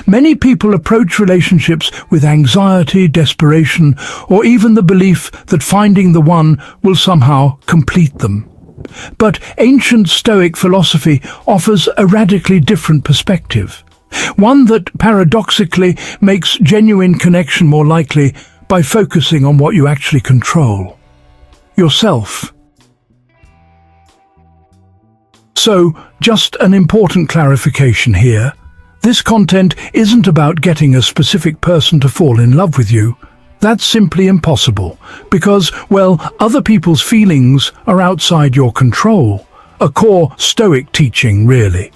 Many people approach relationships with anxiety, desperation, or even the belief that finding the one will somehow complete them. But ancient Stoic philosophy offers a radically different perspective, one that paradoxically makes genuine connection more likely by focusing on what you actually control: yourself. So, just an important clarification here. This content isn't about getting a specific person to fall in love with you. That's simply impossible, because, other people's feelings are outside your control. A core Stoic teaching, really.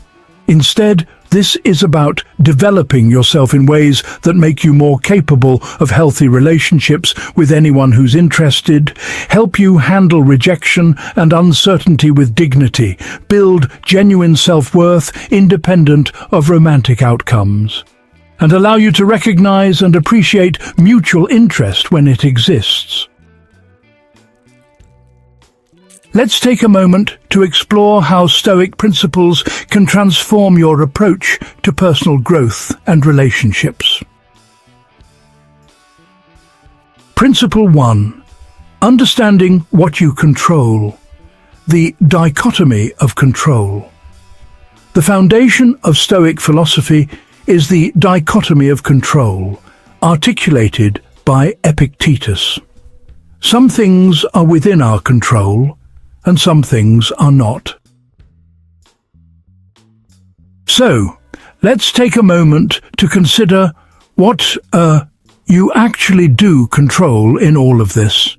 Instead, this is about developing yourself in ways that make you more capable of healthy relationships with anyone who's interested, help you handle rejection and uncertainty with dignity, build genuine self-worth independent of romantic outcomes, and allow you to recognize and appreciate mutual interest when it exists. Let's take a moment to explore how Stoic principles can transform your approach to personal growth and relationships. Principle 1. Understanding what you control. The dichotomy of control. The foundation of Stoic philosophy is the dichotomy of control, articulated by Epictetus. Some things are within our control, and some things are not. So, let's take a moment to consider what you actually do control in all of this.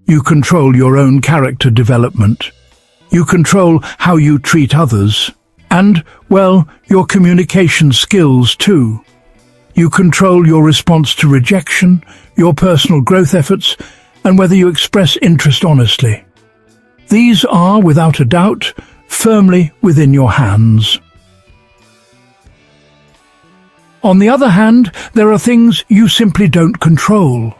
You control your own character development. You control how you treat others. And, your communication skills too. You control your response to rejection, your personal growth efforts, and whether you express interest honestly. These are, without a doubt, firmly within your hands. On the other hand, there are things you simply don't control.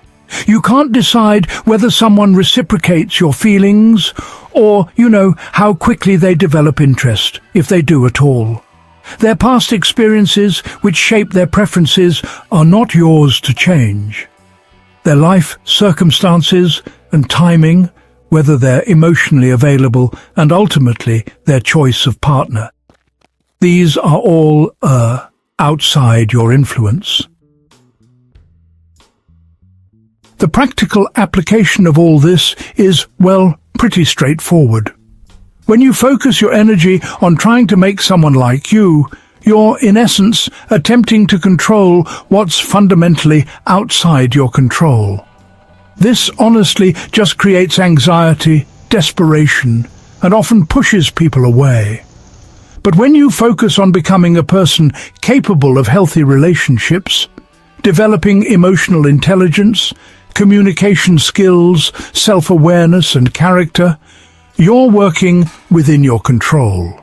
You can't decide whether someone reciprocates your feelings or, how quickly they develop interest, if they do at all. Their past experiences, which shape their preferences, are not yours to change. Their life circumstances and timing, whether they're emotionally available, and ultimately their choice of partner. These are all, outside your influence. The practical application of all this is, pretty straightforward. When you focus your energy on trying to make someone like you, you're, in essence, attempting to control what's fundamentally outside your control. This honestly just creates anxiety, desperation, and often pushes people away. But when you focus on becoming a person capable of healthy relationships, developing emotional intelligence, communication skills, self-awareness, and character, you're working within your control.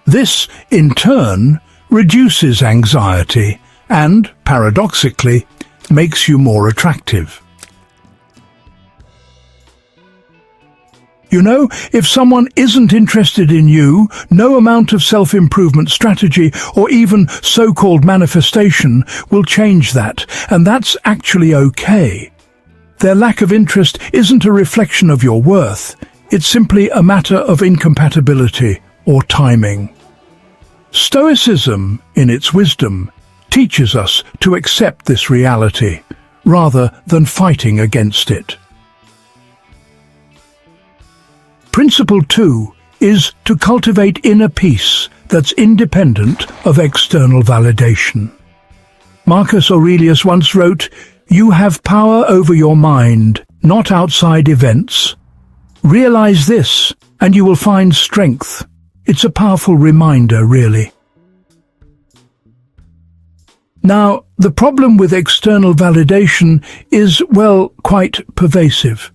This, in turn, reduces anxiety and, paradoxically, makes you more attractive. If someone isn't interested in you, no amount of self-improvement strategy or even so-called manifestation will change that, and that's actually okay. Their lack of interest isn't a reflection of your worth. It's simply a matter of incompatibility or timing. Stoicism, in its wisdom, teaches us to accept this reality, rather than fighting against it. Principle 2 is to cultivate inner peace that's independent of external validation. Marcus Aurelius once wrote, "You have power over your mind, not outside events. Realize this, and you will find strength." It's a powerful reminder, really. Now, the problem with external validation is, quite pervasive.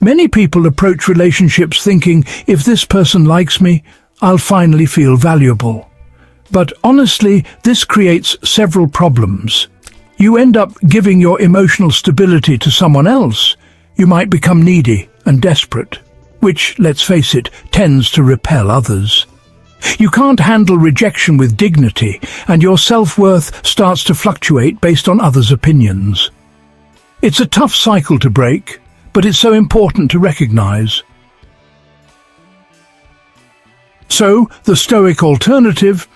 Many people approach relationships thinking, if this person likes me, I'll finally feel valuable. But honestly, this creates several problems. You end up giving your emotional stability to someone else. You might become needy and desperate, which, let's face it, tends to repel others. You can't handle rejection with dignity, and your self-worth starts to fluctuate based on others' opinions. It's a tough cycle to break, but it's so important to recognize. So, the Stoic alternative,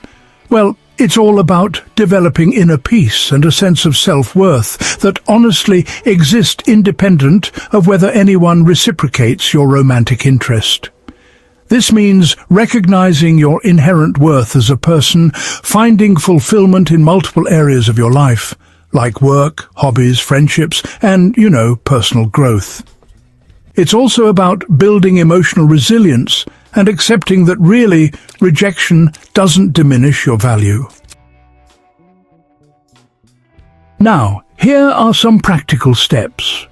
well, it's all about developing inner peace and a sense of self-worth that honestly exist independent of whether anyone reciprocates your romantic interest. This means recognizing your inherent worth as a person, finding fulfillment in multiple areas of your life, like work, hobbies, friendships, and, personal growth. It's also about building emotional resilience and accepting that really, rejection doesn't diminish your value. Now, here are some practical steps.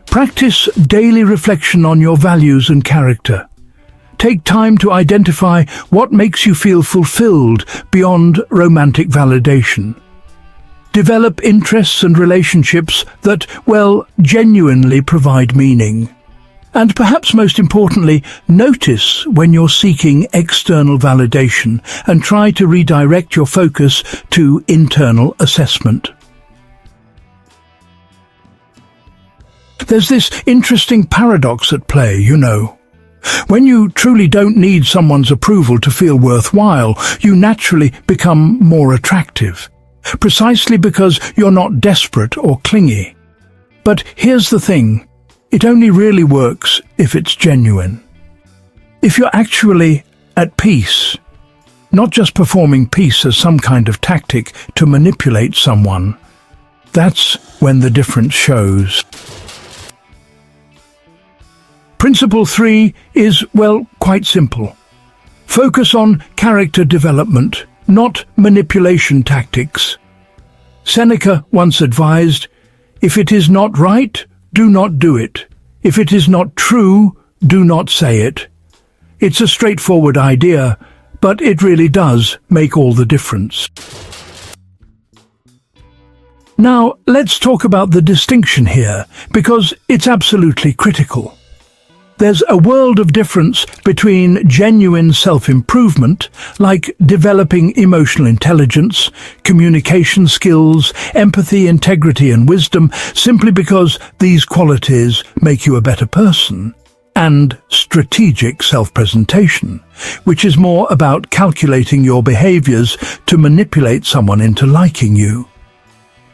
Practice daily reflection on your values and character. Take time to identify what makes you feel fulfilled beyond romantic validation. Develop interests and relationships that, genuinely provide meaning. And perhaps most importantly, notice when you're seeking external validation and try to redirect your focus to internal assessment. There's this interesting paradox at play, When you truly don't need someone's approval to feel worthwhile, you naturally become more attractive, precisely because you're not desperate or clingy. But here's the thing. It only really works if it's genuine. If you're actually at peace, not just performing peace as some kind of tactic to manipulate someone, that's when the difference shows. Principle 3 is, quite simple. Focus on character development, not manipulation tactics. Seneca once advised, "If it is not right, do not do it. If it is not true, do not say it." It's a straightforward idea, but it really does make all the difference. Now, let's talk about the distinction here, because it's absolutely critical. There's a world of difference between genuine self-improvement, like developing emotional intelligence, communication skills, empathy, integrity, and wisdom, simply because these qualities make you a better person, and strategic self-presentation, which is more about calculating your behaviors to manipulate someone into liking you.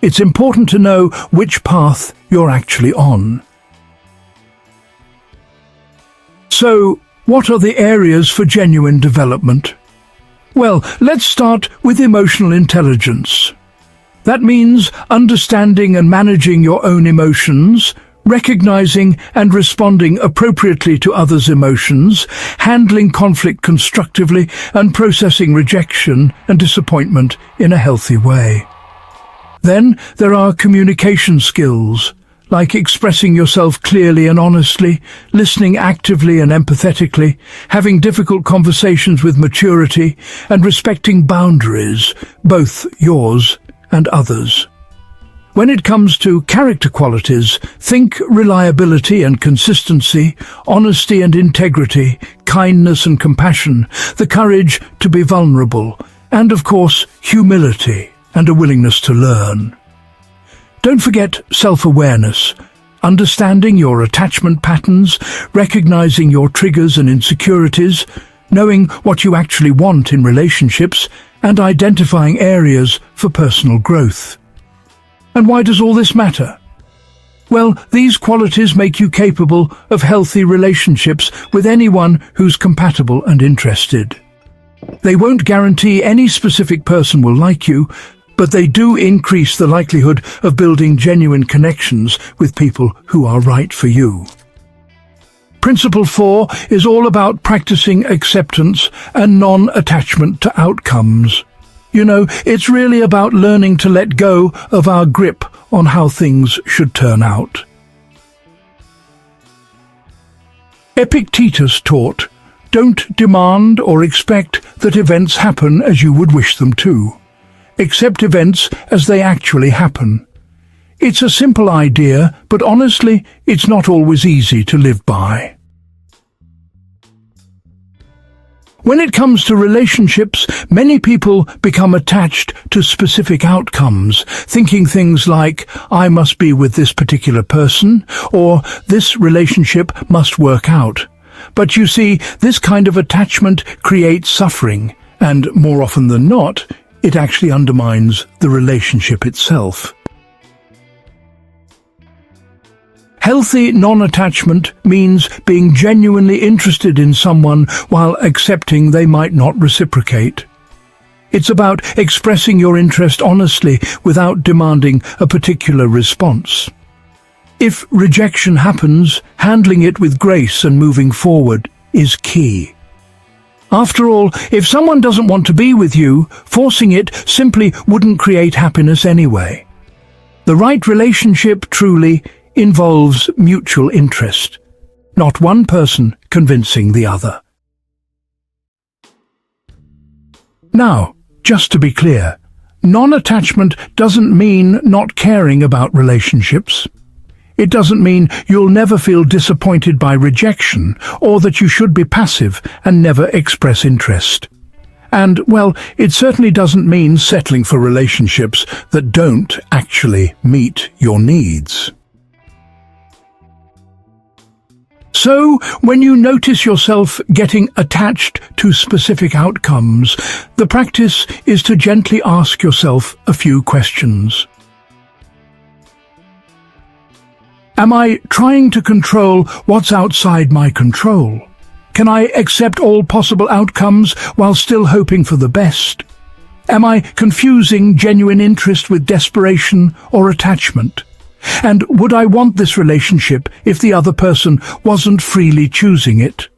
It's important to know which path you're actually on. So, what are the areas for genuine development? Well, let's start with emotional intelligence. That means understanding and managing your own emotions, recognizing and responding appropriately to others' emotions, handling conflict constructively, and processing rejection and disappointment in a healthy way. Then there are communication skills, like expressing yourself clearly and honestly, listening actively and empathetically, having difficult conversations with maturity, and respecting boundaries, both yours and others. When it comes to character qualities, think reliability and consistency, honesty and integrity, kindness and compassion, the courage to be vulnerable, and of course, humility and a willingness to learn. Don't forget self-awareness, understanding your attachment patterns, recognizing your triggers and insecurities, knowing what you actually want in relationships, and identifying areas for personal growth. And why does all this matter? Well, these qualities make you capable of healthy relationships with anyone who's compatible and interested. They won't guarantee any specific person will like you, but they do increase the likelihood of building genuine connections with people who are right for you. Principle 4 is all about practicing acceptance and non-attachment to outcomes. It's really about learning to let go of our grip on how things should turn out. Epictetus taught, "Don't demand or expect that events happen as you would wish them to. Accept events as they actually happen." It's a simple idea, but honestly, it's not always easy to live by. When it comes to relationships, many people become attached to specific outcomes, thinking things like, I must be with this particular person, or this relationship must work out. But you see, this kind of attachment creates suffering, and more often than not, it actually undermines the relationship itself. Healthy non-attachment means being genuinely interested in someone while accepting they might not reciprocate. It's about expressing your interest honestly without demanding a particular response. If rejection happens, handling it with grace and moving forward is key. After all, if someone doesn't want to be with you, forcing it simply wouldn't create happiness anyway. The right relationship truly involves mutual interest, not one person convincing the other. Now, just to be clear, non-attachment doesn't mean not caring about relationships. It doesn't mean you'll never feel disappointed by rejection, or that you should be passive and never express interest. And, well, it certainly doesn't mean settling for relationships that don't actually meet your needs. So, when you notice yourself getting attached to specific outcomes, the practice is to gently ask yourself a few questions. Am I trying to control what's outside my control? Can I accept all possible outcomes while still hoping for the best? Am I confusing genuine interest with desperation or attachment? And would I want this relationship if the other person wasn't freely choosing it?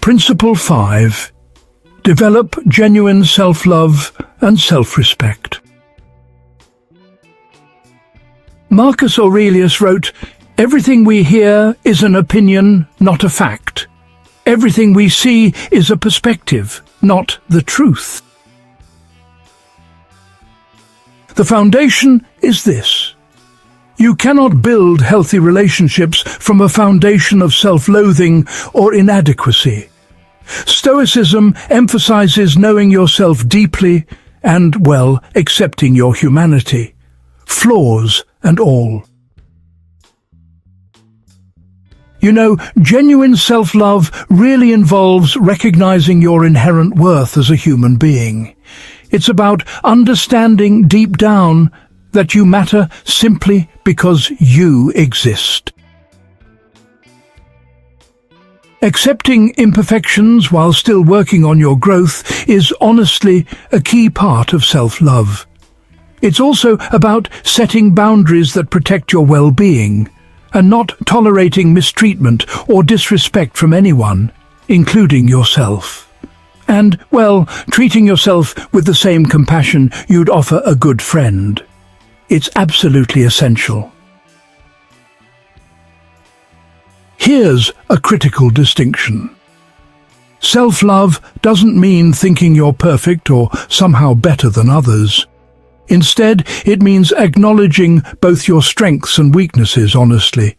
Principle 5. Develop genuine self-love and self-respect. Marcus Aurelius wrote, "Everything we hear is an opinion, not a fact. Everything we see is a perspective, not the truth." The foundation is this: you cannot build healthy relationships from a foundation of self-loathing or inadequacy. Stoicism emphasizes knowing yourself deeply and, well, accepting your humanity, flaws and all. You know, genuine self-love really involves recognizing your inherent worth as a human being. It's about understanding deep down that you matter simply because you exist. Accepting imperfections while still working on your growth is honestly a key part of self-love. It's also about setting boundaries that protect your well-being and not tolerating mistreatment or disrespect from anyone, including yourself. And, well, treating yourself with the same compassion you'd offer a good friend. It's absolutely essential. Here's a critical distinction. Self-love doesn't mean thinking you're perfect or somehow better than others. Instead, it means acknowledging both your strengths and weaknesses honestly,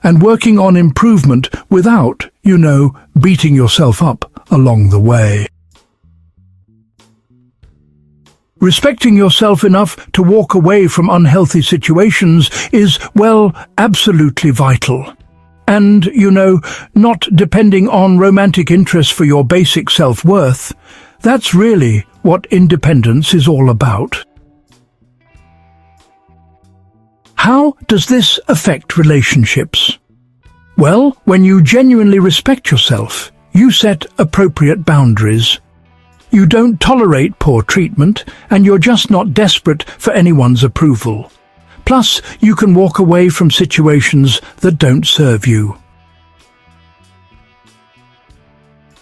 and working on improvement without, beating yourself up along the way. Respecting yourself enough to walk away from unhealthy situations is, well, absolutely vital. And, not depending on romantic interest for your basic self-worth, that's really what independence is all about. How does this affect relationships? Well, when you genuinely respect yourself, you set appropriate boundaries. You don't tolerate poor treatment, and you're just not desperate for anyone's approval. Plus, you can walk away from situations that don't serve you.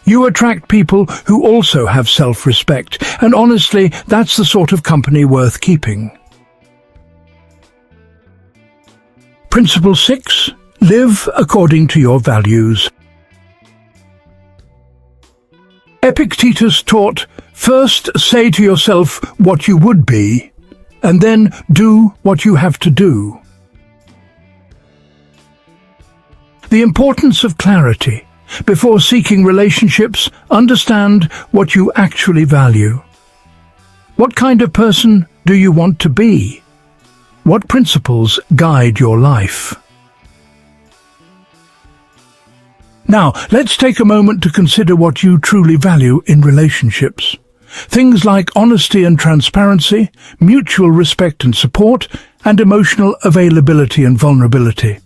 You attract people who also have self-respect, and honestly, that's the sort of company worth keeping. Principle 6. Live according to your values. Epictetus taught, first say to yourself what you would be, and then do what you have to do. The importance of clarity, Before seeking relationships, understand what you actually value. What kind of person do you want to be? What principles guide your life? Now, let's take a moment to consider what you truly value in relationships. Things like honesty and transparency, mutual respect and support, and emotional availability and vulnerability.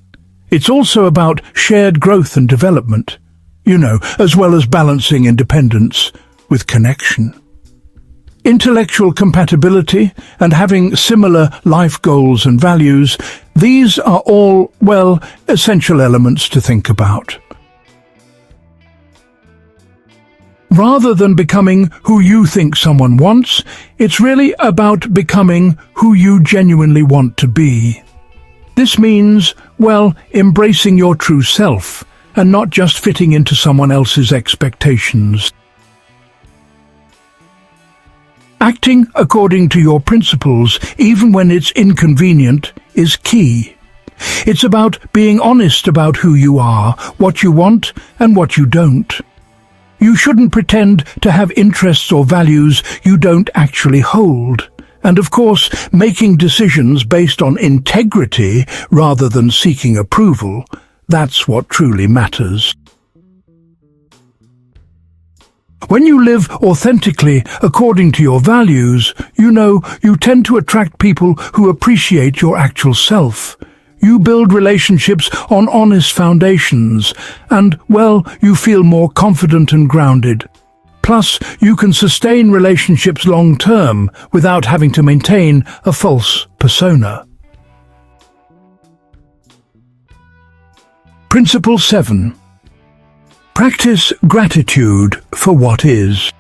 It's also about shared growth and development, as well as balancing independence with connection. Intellectual compatibility and having similar life goals and values, these are all, essential elements to think about. Rather than becoming who you think someone wants, it's really about becoming who you genuinely want to be. This means, embracing your true self and not just fitting into someone else's expectations. Acting according to your principles, even when it's inconvenient, is key. It's about being honest about who you are, what you want, and what you don't. You shouldn't pretend to have interests or values you don't actually hold. And of course, making decisions based on integrity rather than seeking approval, that's what truly matters. When you live authentically according to your values, you tend to attract people who appreciate your actual self. You build relationships on honest foundations, and, you feel more confident and grounded. Plus, you can sustain relationships long-term without having to maintain a false persona. Principle 7. Practice gratitude for what is.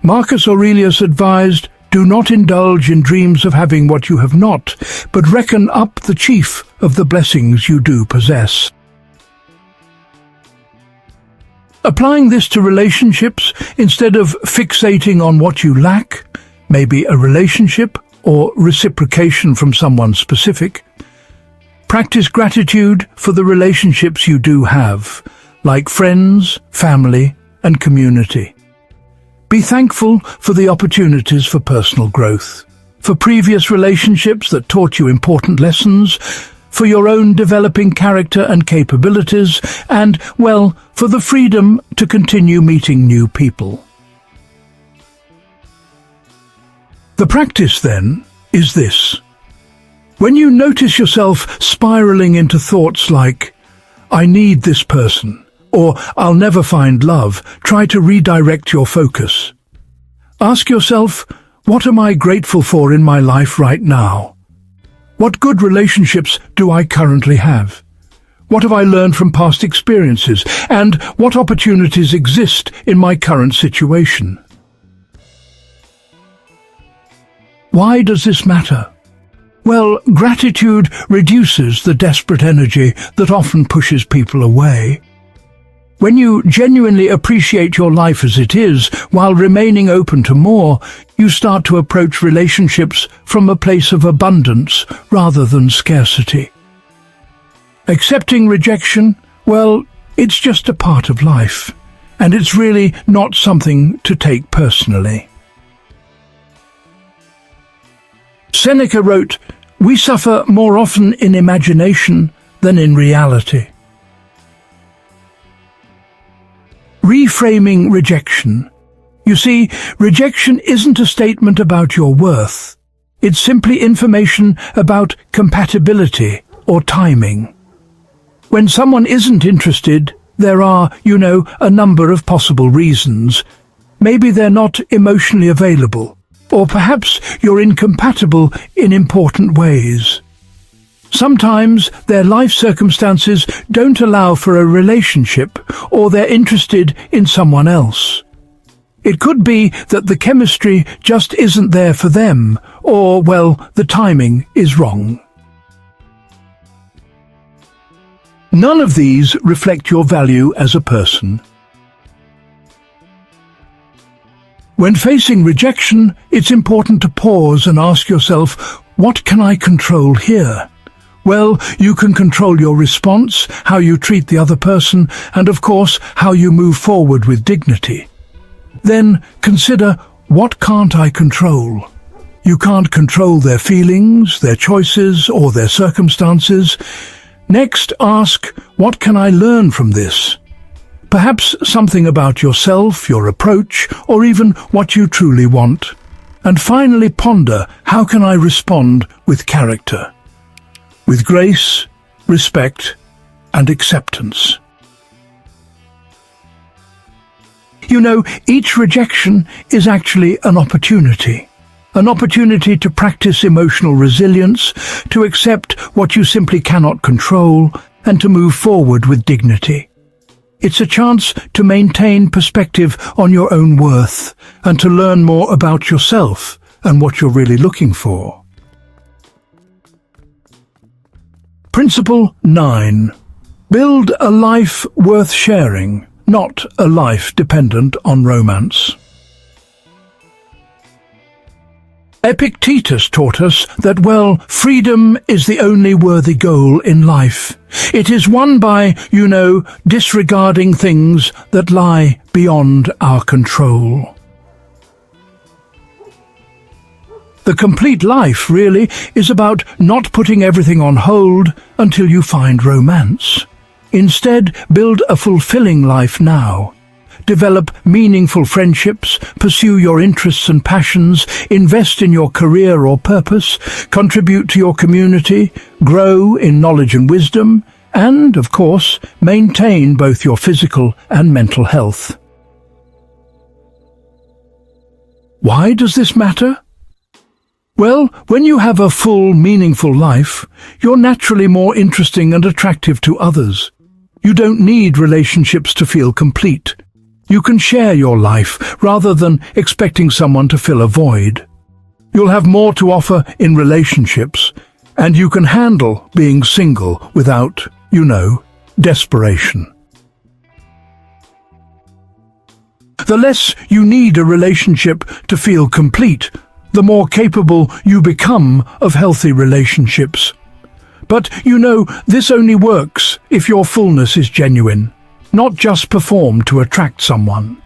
Marcus Aurelius advised, "Do not indulge in dreams of having what you have not, but reckon up the chief of the blessings you do possess." Applying this to relationships, instead of fixating on what you lack, maybe a relationship or reciprocation from someone specific, practice gratitude for the relationships you do have, like friends, family, and community. Be thankful for the opportunities for personal growth, for previous relationships that taught you important lessons, for your own developing character and capabilities, and, for the freedom to continue meeting new people. The practice, then, is this. When you notice yourself spiraling into thoughts like, "I need this person," or "I'll never find love," try to redirect your focus. Ask yourself, what am I grateful for in my life right now? What good relationships do I currently have? What have I learned from past experiences? And what opportunities exist in my current situation? Why does this matter? Gratitude reduces the desperate energy that often pushes people away. When you genuinely appreciate your life as it is, while remaining open to more, you start to approach relationships from a place of abundance rather than scarcity. Accepting rejection, it's just a part of life, and it's really not something to take personally. Seneca wrote, "We suffer more often in imagination than in reality." Reframing rejection. You see, rejection isn't a statement about your worth. It's simply information about compatibility or timing. When someone isn't interested, there are, a number of possible reasons. Maybe they're not emotionally available, or perhaps you're incompatible in important ways. Sometimes their life circumstances don't allow for a relationship, or they're interested in someone else. It could be that the chemistry just isn't there for them, or, the timing is wrong. None of these reflect your value as a person. When facing rejection, it's important to pause and ask yourself, what can I control here? Well, you can control your response, how you treat the other person, and of course, how you move forward with dignity. Then consider, what can't I control? You can't control their feelings, their choices, or their circumstances. Next, ask, what can I learn from this? Perhaps something about yourself, your approach, or even what you truly want. And finally ponder, how can I respond with character? With grace, respect, and acceptance. You know, each rejection is actually an opportunity. An opportunity to practice emotional resilience, to accept what you simply cannot control, and to move forward with dignity. It's a chance to maintain perspective on your own worth, and to learn more about yourself and what you're really looking for. Principle 9. Build a life worth sharing, not a life dependent on romance. Epictetus taught us that, well, freedom is the only worthy goal in life. It is won by, disregarding things that lie beyond our control. The complete life, really, is about not putting everything on hold until you find romance. Instead, build a fulfilling life now. Develop meaningful friendships, pursue your interests and passions, invest in your career or purpose, contribute to your community, grow in knowledge and wisdom, and, of course, maintain both your physical and mental health. Why does this matter? Well, when you have a full, meaningful life, you're naturally more interesting and attractive to others. You don't need relationships to feel complete. You can share your life rather than expecting someone to fill a void. You'll have more to offer in relationships, and you can handle being single without, desperation. The less you need a relationship to feel complete, the more capable you become of healthy relationships. But, this only works if your fullness is genuine, not just performed to attract someone.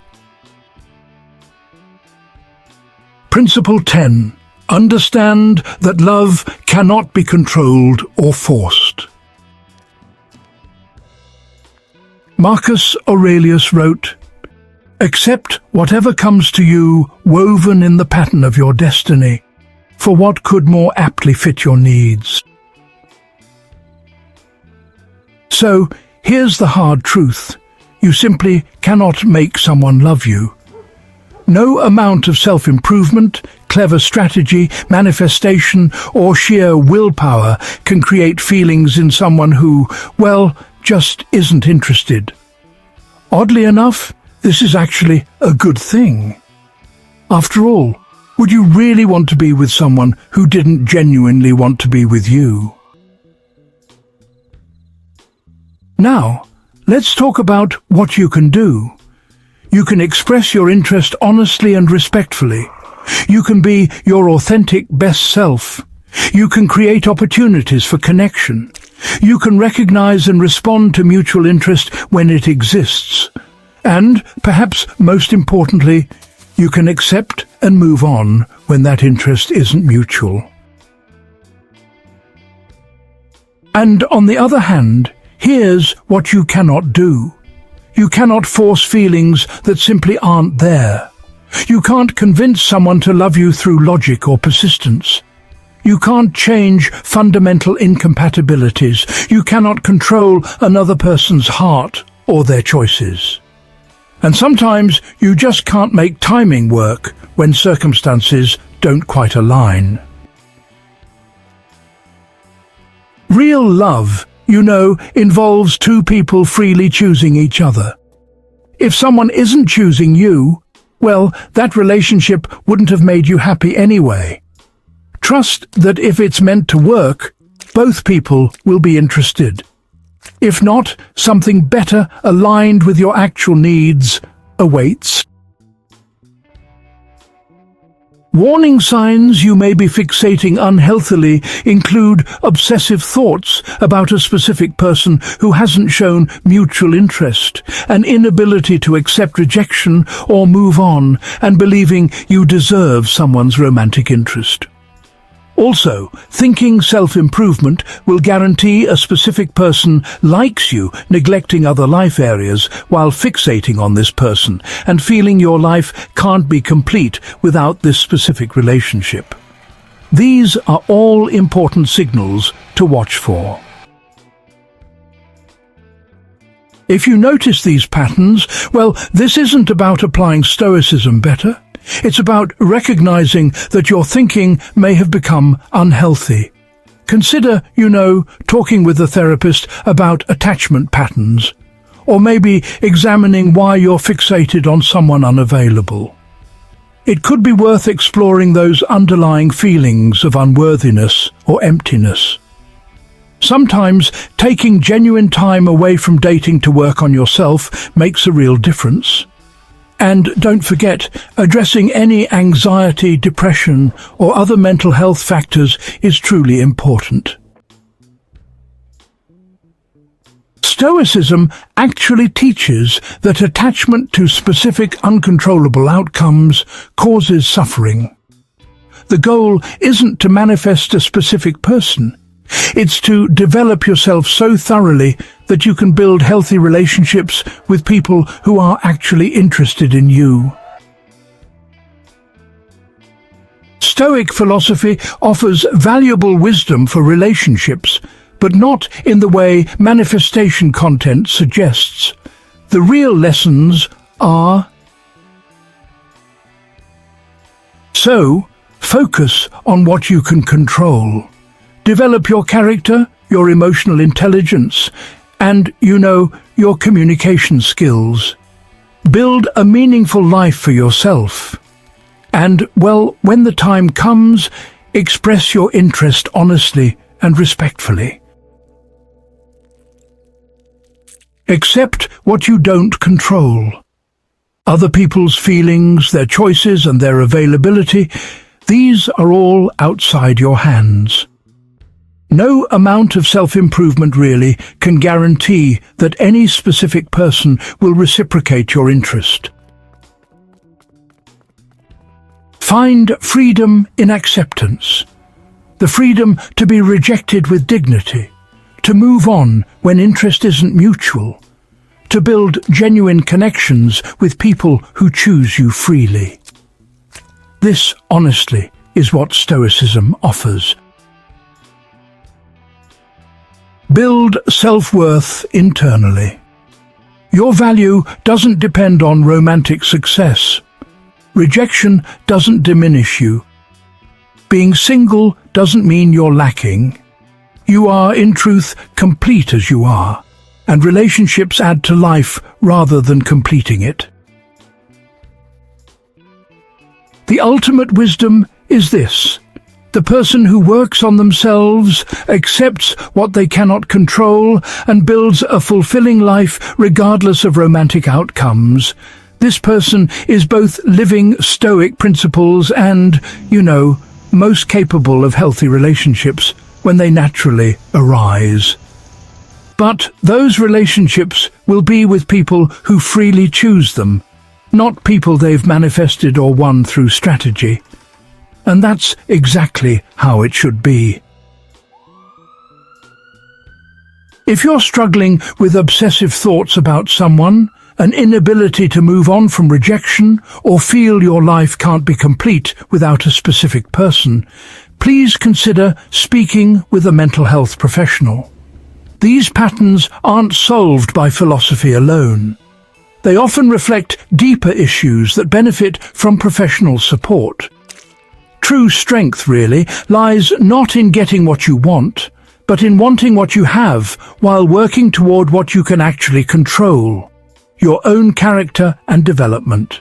Principle 10. Understand that love cannot be controlled or forced. Marcus Aurelius wrote, "Accept whatever comes to you woven in the pattern of your destiny, for what could more aptly fit your needs?" So, here's the hard truth. You simply cannot make someone love you. No amount of self-improvement, clever strategy, manifestation, or sheer willpower can create feelings in someone who, just isn't interested. Oddly enough, this is actually a good thing. After all, would you really want to be with someone who didn't genuinely want to be with you? Now, let's talk about what you can do. You can express your interest honestly and respectfully. You can be your authentic best self. You can create opportunities for connection. You can recognize and respond to mutual interest when it exists. And, perhaps most importantly, you can accept and move on when that interest isn't mutual. And on the other hand, here's what you cannot do. You cannot force feelings that simply aren't there. You can't convince someone to love you through logic or persistence. You can't change fundamental incompatibilities. You cannot control another person's heart or their choices. And sometimes you just can't make timing work when circumstances don't quite align. Real love, involves two people freely choosing each other. If someone isn't choosing you, that relationship wouldn't have made you happy anyway. Trust that if it's meant to work, both people will be interested. If not, something better aligned with your actual needs awaits. Warning signs you may be fixating unhealthily include obsessive thoughts about a specific person who hasn't shown mutual interest, an inability to accept rejection or move on, and believing you deserve someone's romantic interest. Also, thinking self-improvement will guarantee a specific person likes you, neglecting other life areas while fixating on this person and feeling your life can't be complete without this specific relationship. These are all important signals to watch for. If you notice these patterns, well, this isn't about applying Stoicism better. It's about recognizing that your thinking may have become unhealthy. Consider, talking with a therapist about attachment patterns, or maybe examining why you're fixated on someone unavailable. It could be worth exploring those underlying feelings of unworthiness or emptiness. Sometimes taking genuine time away from dating to work on yourself makes a real difference. And don't forget, addressing any anxiety, depression, or other mental health factors is truly important. Stoicism actually teaches that attachment to specific uncontrollable outcomes causes suffering. The goal isn't to manifest a specific person. It's to develop yourself so thoroughly that you can build healthy relationships with people who are actually interested in you. Stoic philosophy offers valuable wisdom for relationships, but not in the way manifestation content suggests. The real lessons are: so, focus on what you can control. Develop your character, your emotional intelligence, and, your communication skills. Build a meaningful life for yourself. And, when the time comes, express your interest honestly and respectfully. Accept what you don't control. Other people's feelings, their choices, and their availability, these are all outside your hands. No amount of self-improvement really can guarantee that any specific person will reciprocate your interest. Find freedom in acceptance. The freedom to be rejected with dignity, to move on when interest isn't mutual, to build genuine connections with people who choose you freely. This, honestly, is what Stoicism offers. Build self-worth internally. Your value doesn't depend on romantic success. Rejection doesn't diminish you. Being single doesn't mean you're lacking. You are, in truth, complete as you are, and relationships add to life rather than completing it. The ultimate wisdom is this: the person who works on themselves, accepts what they cannot control, and builds a fulfilling life regardless of romantic outcomes. This person is both living Stoic principles and, most capable of healthy relationships when they naturally arise. But those relationships will be with people who freely choose them, not people they've manifested or won through strategy. And that's exactly how it should be. If you're struggling with obsessive thoughts about someone, an inability to move on from rejection, or feel your life can't be complete without a specific person, please consider speaking with a mental health professional. These patterns aren't solved by philosophy alone. They often reflect deeper issues that benefit from professional support. True strength, really, lies not in getting what you want, but in wanting what you have while working toward what you can actually control: your own character and development.